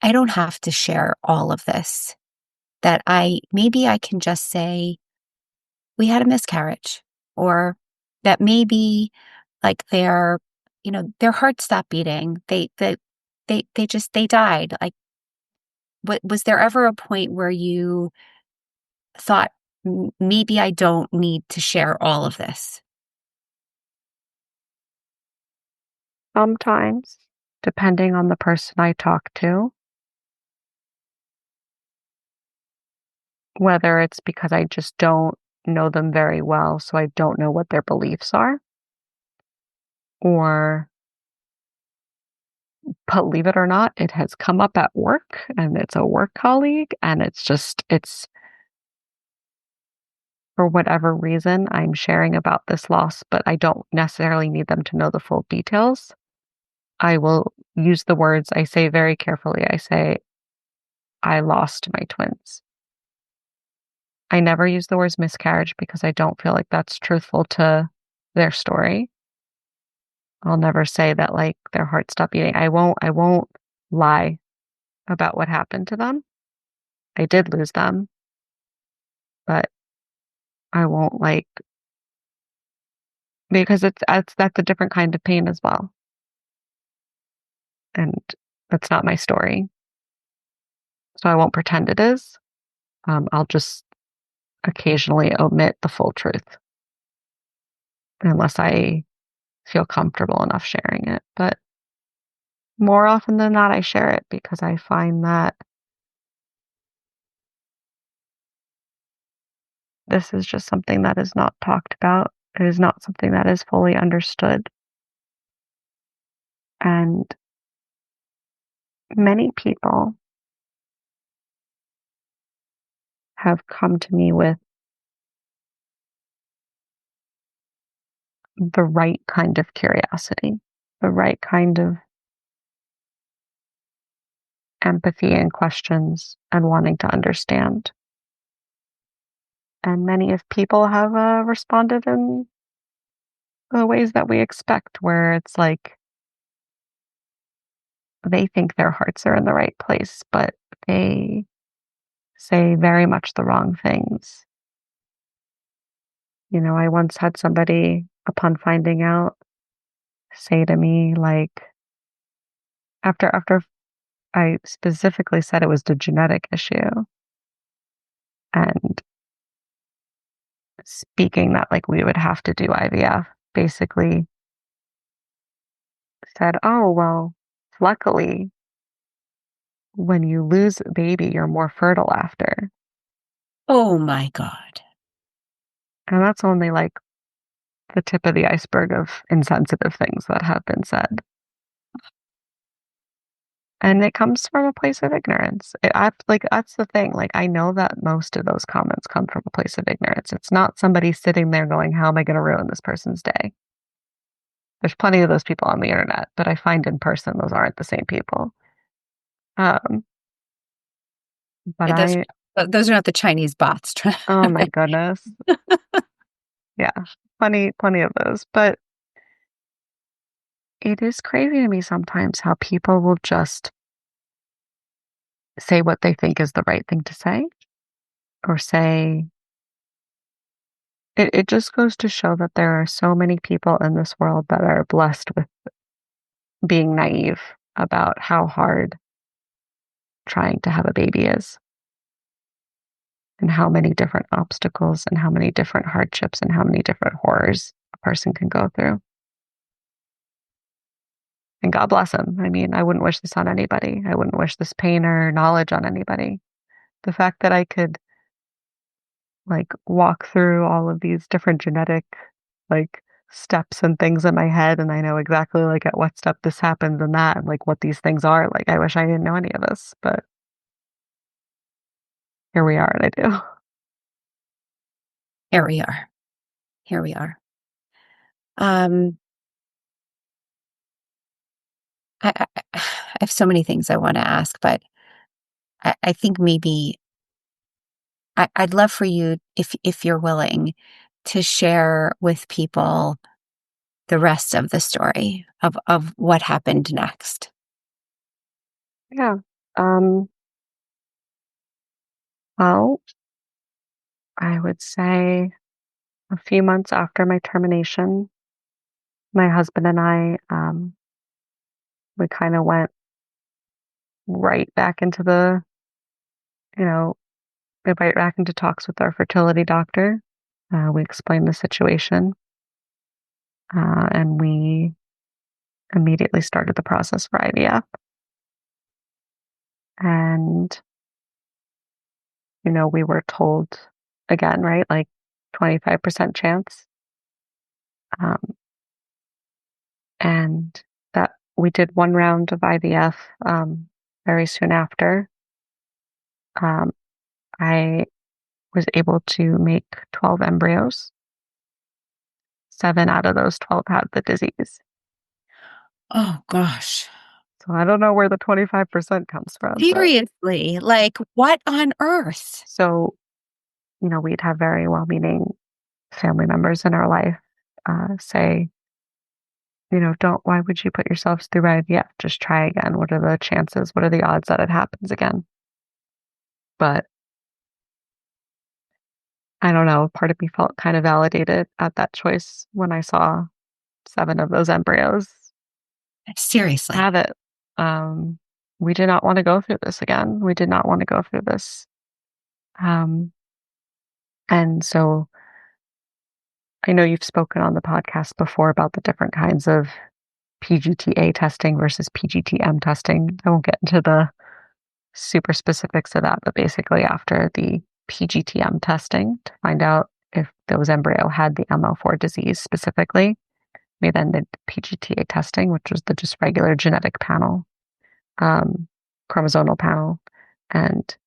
I don't have to share all of this, that maybe I can just say, we had a miscarriage, or that maybe like their heart stopped beating. They died. Like, was there ever a point where you thought, maybe I don't need to share all of this"? Sometimes, depending on the person I talk to, whether it's because I just don't know them very well, so I don't know what their beliefs are, or believe it or not, it has come up at work and it's a work colleague, and it's for whatever reason, I'm sharing about this loss, but I don't necessarily need them to know the full details. I will use the words I say very carefully. I say, I lost my twins. I never use the words miscarriage because I don't feel like that's truthful to their story. I'll never say that like their heart stopped beating. I won't lie about what happened to them. I did lose them, but I won't like because that's a different kind of pain as well. And that's not my story. So I won't pretend it is. I'll just occasionally omit the full truth unless I feel comfortable enough sharing it. But more often than not, I share it because I find that this is just something that is not talked about. It is not something that is fully understood. And many people have come to me with the right kind of curiosity, the right kind of empathy and questions and wanting to understand. And many of people have responded in the ways that we expect, where it's like they think their hearts are in the right place, but they say very much the wrong things. I once had somebody, upon finding out, say to me, like, after I specifically said it was the genetic issue, and speaking that like we would have to do IVF, basically said, "Oh, well, luckily, when you lose a baby, you're more fertile after." Oh my God. And that's only like the tip of the iceberg of insensitive things that have been said. And it comes from a place of ignorance. Like, that's the thing. Like, I know that most of those comments come from a place of ignorance. It's not somebody sitting there going, how am I going to ruin this person's day? There's plenty of those people on the internet, but I find in person those aren't the same people. Um, but Yeah, I, those are not the Chinese bots. oh my goodness. Yeah, plenty of those. But it is crazy to me sometimes how people will just say what they think is the right thing to say, or say, it just goes to show that there are so many people in this world that are blessed with being naive about how hard trying to have a baby is, and how many different obstacles and how many different hardships and how many different horrors a person can go through. And God bless them. I mean, I wouldn't wish this on anybody. I wouldn't wish this pain or knowledge on anybody. The fact that I could like walk through all of these different genetic like steps and things in my head, and I know exactly like at what step this happens and that, and like what these things are. Like, I wish I didn't know any of this, but here we are and I do. Here we are. Here we are. Um, I have so many things I want to ask, but I think maybe I'd love for you, if you're willing, to share with people the rest of the story of what happened next. Yeah. Um, well, I would say a few months after my termination, my husband and I, we kind of went right back into you know, right back into talks with our fertility doctor. We explained the situation, and we immediately started the process for IVF. And, we were told again, right, like 25% chance. Um, and that we did one round of IVF very soon after. Um, I was able to make 12 embryos. 7 out of those 12 had the disease. Oh gosh. So I don't know where the 25% comes from, but Seriously, like what on earth? so, we'd have very well-meaning family members in our life say, why would you put yourselves through IVF? Just try again. What are the chances? What are the odds that it happens again? But I don't know. Part of me felt kind of validated at that choice when I saw 7 of those embryos Seriously. have it. Um, we did not want to go through this again. We did not want to go through this. Um, and so I know you've spoken on the podcast before about the different kinds of PGTA testing versus PGTM testing. I won't get into the super specifics of that, but basically after the PGTM testing to find out if those embryo had the ML4 disease specifically, we then did PGTA testing, which was the just regular genetic panel, um, chromosomal panel, and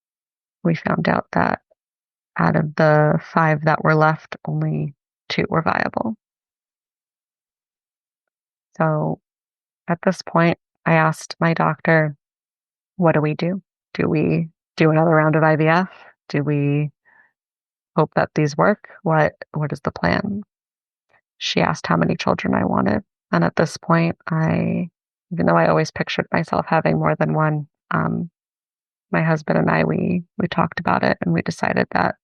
we found out that out of the 5 that were left, only 2 were viable. So at this point, I asked my doctor, what do we do? Do we do another round of IVF? Do we hope that these work? What is the plan? She asked how many children I wanted. And at this point, even though I always pictured myself having more than one, my husband and I, we talked about it and we decided that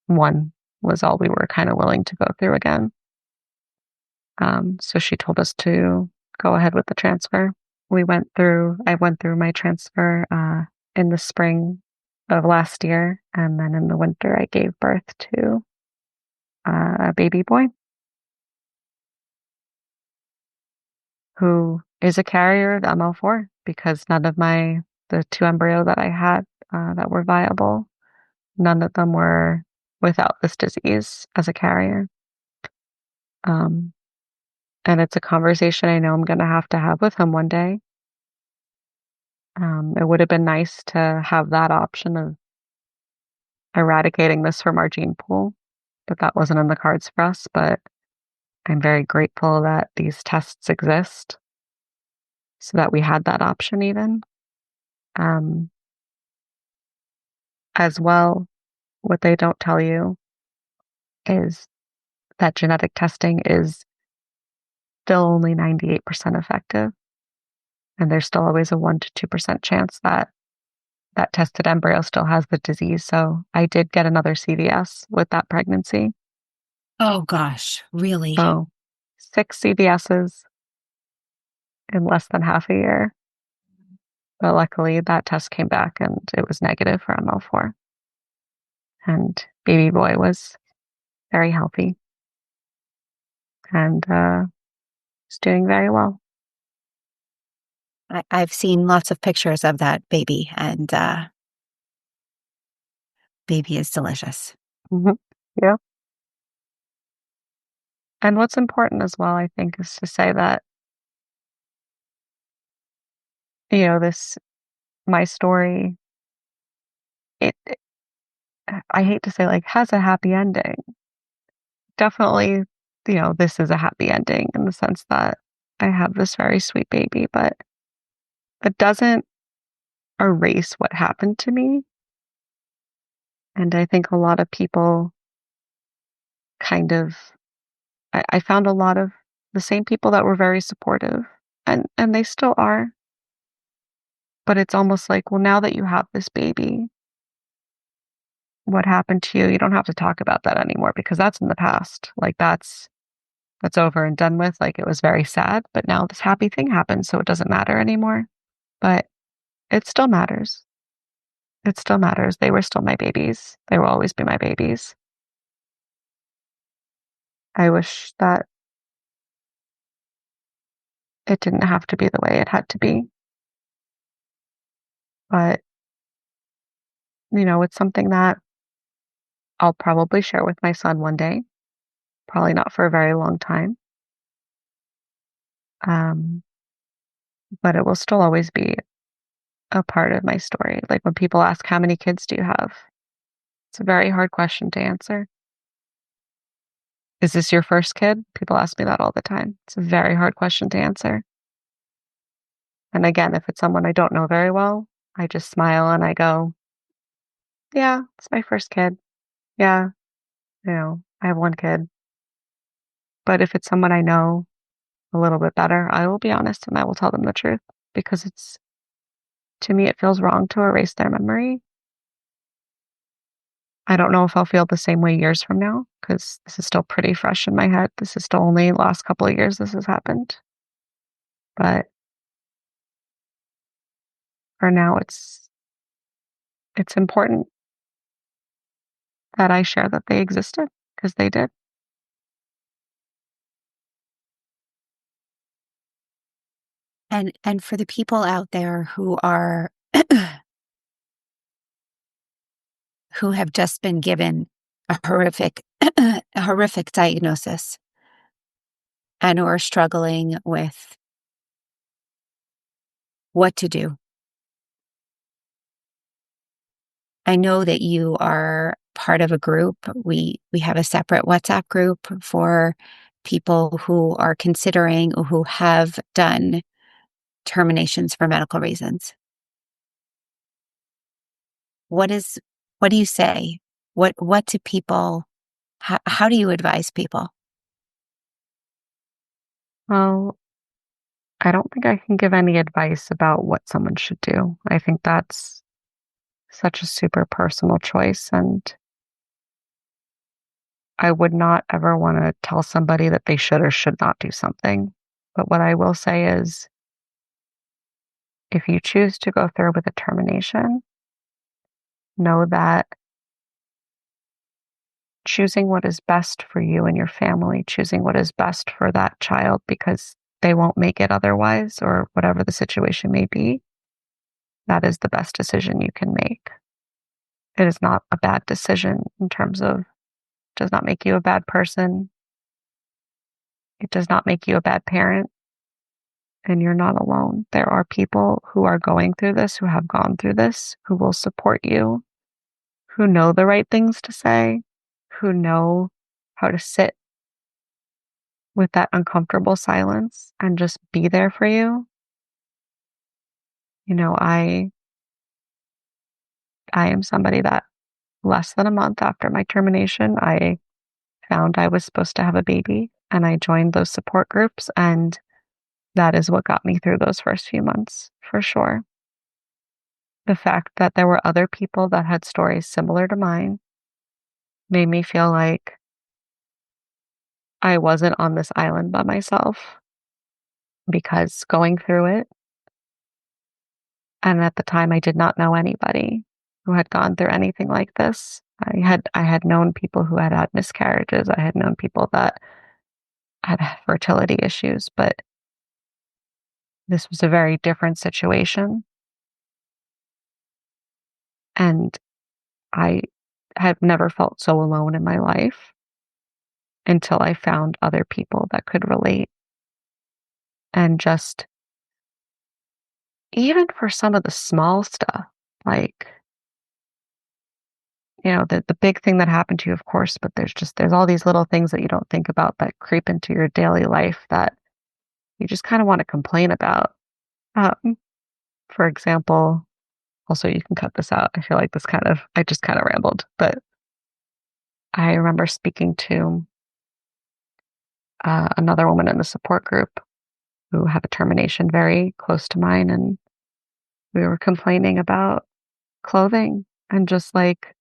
one was all we were kind of willing to go through again. So she told us to go ahead with the transfer. I went through my transfer in the spring of last year, and then in the winter, I gave birth to a baby boy who is a carrier of ML4 because the 2 embryo that I had that were viable, none of them were without this disease as a carrier. Um, and it's a conversation I know I'm going to have with him one day. It would have been nice to have that option of eradicating this from our gene pool, but that wasn't in the cards for us. But I'm very grateful that these tests exist so that we had that option even. Um, as well, what they don't tell you is that genetic testing is still only 98% effective. And there's still always a 1% to 2% chance that that tested embryo still has the disease. So I did get another CVS with that pregnancy. Oh gosh, really? So 6 CVSs in less than half a year. But luckily that test came back and it was negative for ML4. And baby boy was very healthy and was doing very well. I've seen lots of pictures of that baby, and baby is delicious. Mhm. Yeah. And what's important as well, I think, is to say that, this, my story, it I hate to say like has a happy ending. Definitely, this is a happy ending in the sense that I have this very sweet baby, but it doesn't erase what happened to me. And I think a lot of people kind of, I found a lot of the same people that were very supportive and they still are, but it's almost like, well, now that you have this baby, what happened to you? You don't have to talk about that anymore because that's in the past. Like that's over and done with. Like it was very sad, but now this happy thing happened, so it doesn't matter anymore. But it still matters. It still matters. They were still my babies. They will always be my babies. I wish that it didn't have to be the way it had to be. But, it's something that I'll probably share with my son one day, probably not for a very long time. Um, but it will still always be a part of my story. Like when people ask, how many kids do you have? It's a very hard question to answer. Is this your first kid? People ask me that all the time. It's a very hard question to answer. And again, if it's someone I don't know very well, I just smile and I go, yeah, it's my first kid. Yeah, I have one kid. But if it's someone I know a little bit better, I will be honest and I will tell them the truth because to me, it feels wrong to erase their memory. I don't know if I'll feel the same way years from now because this is still pretty fresh in my head. This is still only last couple of years this has happened. But for now, it's important that I share that they existed because they did. And for the people out there who are who have just been given a horrific a horrific diagnosis and who are struggling with what to do. I know that you are part of a group. We have a separate WhatsApp group for people who are considering or who have done terminations for medical reasons. What is what do you say? What do people how do you advise people? Well, I don't think I can give any advice about what someone should do. I think that's such a super personal choice. And I would not ever want to tell somebody that they should or should not do something. But what I will say is if you choose to go through with a termination, know that choosing what is best for you and your family, choosing what is best for that child because they won't make it otherwise, or whatever the situation may be, that is the best decision you can make. It is not a bad decision in terms of, does not make you a bad person. It does not make you a bad parent, and you're not alone. There are people who are going through this, who have gone through this, who will support you, who know the right things to say, who know how to sit with that uncomfortable silence and just be there for you. You know, I am somebody that less than a month after my termination, I found I was supposed to have a baby and I joined those support groups, and that is what got me through those first few months for sure. The fact that there were other people that had stories similar to mine made me feel like I wasn't on this island by myself, because going through it, and at the time I did not know anybody who had gone through anything like this. I had known people who had had miscarriages. I had known people that had fertility issues, but this was a very different situation. And I had never felt so alone in my life until I found other people that could relate. And just even for some of the small stuff, like, the big thing that happened to you, of course, but there's all these little things that you don't think about that creep into your daily life that you just kind of want to complain about. Um, for example, also, you can cut this out. I feel like I just kind of rambled, but I remember speaking to another woman in the support group who had a termination very close to mine, and we were complaining about clothing and just like,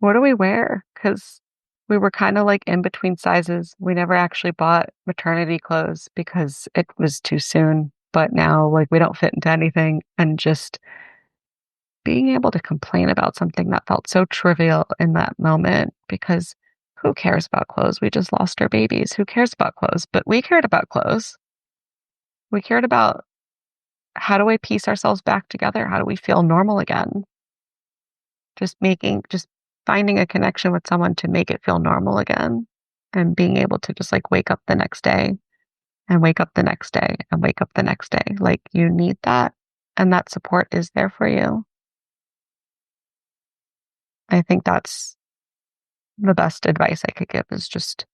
what do we wear? Because we were kind of like in between sizes. We never actually bought maternity clothes because it was too soon. But now, like, we don't fit into anything. And just being able to complain about something that felt so trivial in that moment, because who cares about clothes? We just lost our babies. Who cares about clothes? But we cared about clothes. We cared about, how do we piece ourselves back together? How do we feel normal again? Just finding a connection with someone to make it feel normal again, and being able to just like wake up the next day and wake up the next day and wake up the next day. Like, you need that, and that support is there for you. I think that's the best advice I could give, is just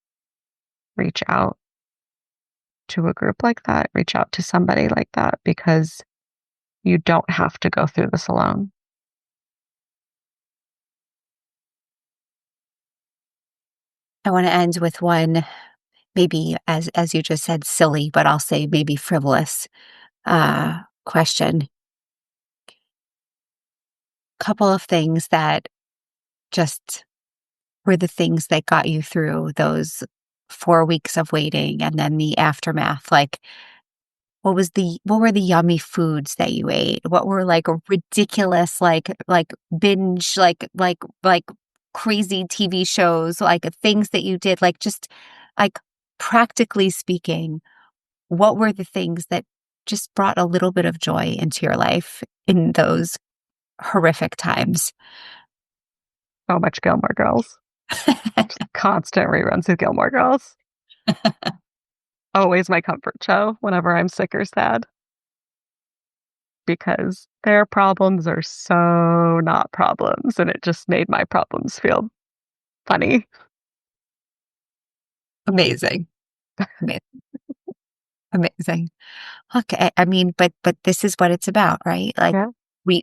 reach out to a group like that, reach out to somebody like that, because you don't have to go through this alone. I want to end with one, maybe as you just said, silly, but I'll say maybe frivolous question. Couple of things that just were the things that got you through those 4 weeks of waiting and then the aftermath. Like, what were the yummy foods that you ate? What were like ridiculous, like binge, like crazy TV shows, like things that you did, like just like practically speaking, what were the things that just brought a little bit of joy into your life in those horrific times? So much Gilmore Girls. Constant reruns of Gilmore Girls. Always my comfort show whenever I'm sick or sad, because their problems are so not problems, and it just made my problems feel funny. Amazing. Amazing. Amazing. Okay. I mean, but this is what it's about, right? Like Yeah. we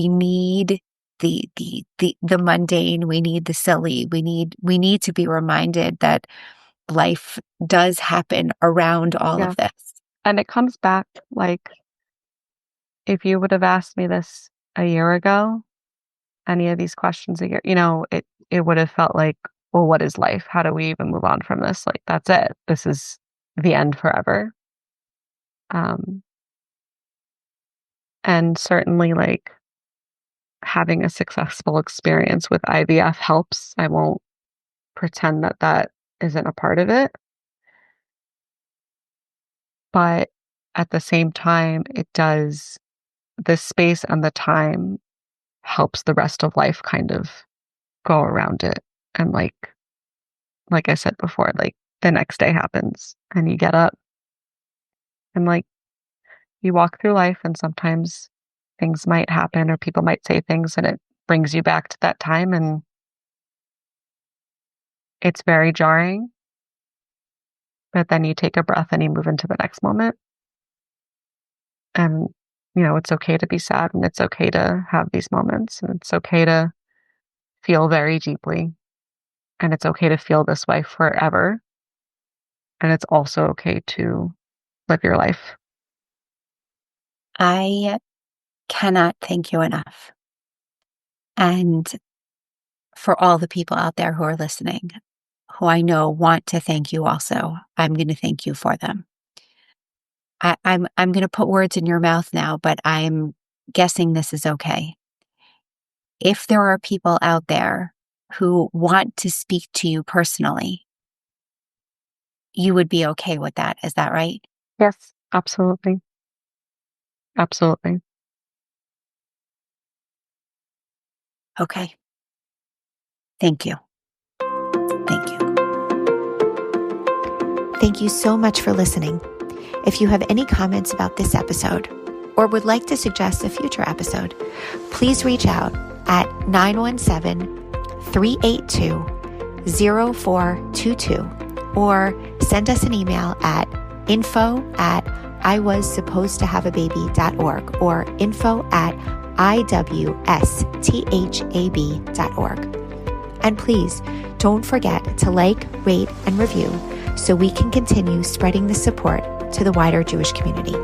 need the mundane, we need the silly, we need to be reminded that life does happen around all Yeah. of this. And it comes back, like, if you would have asked me this a year ago, any of these questions a year, it would have felt like, well, what is life? How do we even move on from this? Like, that's it. This is the end forever. Um, and certainly, like, having a successful experience with IVF helps. I won't pretend that that isn't a part of it. But at the same time, it does, the space and the time helps the rest of life kind of go around it. And like I said before, like, the next day happens and you get up and, like, you walk through life, and sometimes things might happen or people might say things, and it brings you back to that time, and it's very jarring. But then you take a breath and you move into the next moment. And, it's okay to be sad, and it's okay to have these moments, and it's okay to feel very deeply, and it's okay to feel this way forever. And it's also okay to live your life. I cannot thank you enough. And for all the people out there who are listening, who I know want to thank you also, I'm going to thank you for them. I'm going to put words in your mouth now, but I'm guessing this is okay. If there are people out there who want to speak to you personally, you would be okay with that. Is that right? Yes, absolutely. Absolutely. Okay. Thank you. Thank you. Thank you so much for listening. If you have any comments about this episode or would like to suggest a future episode, please reach out at 917-382-0422 or send us an email at info@iwassupposedtohaveababy.org or info@iwsthab.org. And please don't forget to like, rate, and review so we can continue spreading the support to the wider Jewish community.